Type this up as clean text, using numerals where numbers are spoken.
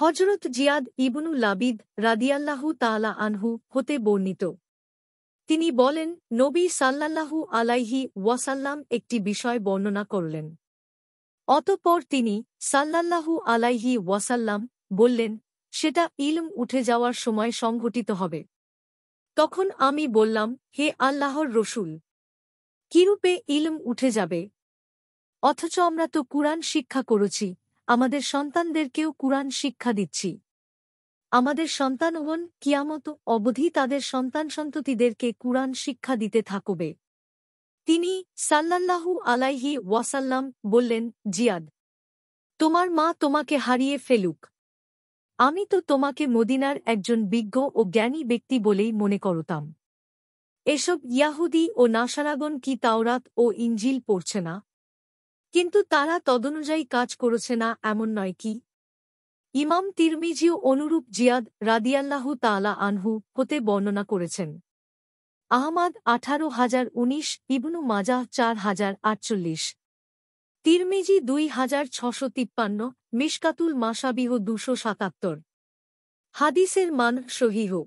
হযরত জিয়াদ ইবনু লাবিদ রাদিয়াল্লাহু তাআলা আনহু হতে বর্ণিত। তিনি বলেন, নবী সাল্লাল্লাহু আলাইহি ওয়াসাল্লাম একটি বিষয় বর্ণনা করলেন। অতঃপর তিনি সাল্লাল্লাহু আলাইহি ওয়াসাল্লাম বললেন, সেটা ইলম উঠে যাওয়ার সময় সংঘটিত হবে। তখন আমি বললাম, হে আল্লাহর রসূল, কিরূপে ইলম উঠে যাবে? অথচ আমরা তো কুরআন শিক্ষা করেছি, আমাদের সন্তানদেরকেও কুরআন শিক্ষা দিচ্ছি। আমাদের সন্তানগণ কিয়ামত অবধি তাদের সন্তান-সন্ততিদেরকে কুরআন শিক্ষা দিতে থাকবে। তিনি সাল্লাল্লাহু আলাইহি ওয়াসাল্লাম বললেন, জিয়াদ, তোমার মা তোমাকে হারিয়ে ফেলুক। আমি তো তোমাকে মদিনার একজন বিজ্ঞ ও জ্ঞানী ব্যক্তি বলেই মনে করতাম। এসব ইয়াহুদী ও নাসারাগণ কি তাওরাত ও ইনজিল পড়ছে না? কিন্তু তারা তদনুযায়ী কাজ করেছে না এমন নয় কি? ইমাম তিরমিজিও অনুরূপ জিয়াদ রাদিয়াল্লাহু তাআলা আনহু হতে বর্ণনা করেছেন। আহমাদ ১৮,০১৯, ইবনু মাজাহ ৪,০৪৮, তিরমিজি ২,৬৫৩, মিশকাতুল মাশাবিহ ২৭৭। হাদিসের মান সহিহ।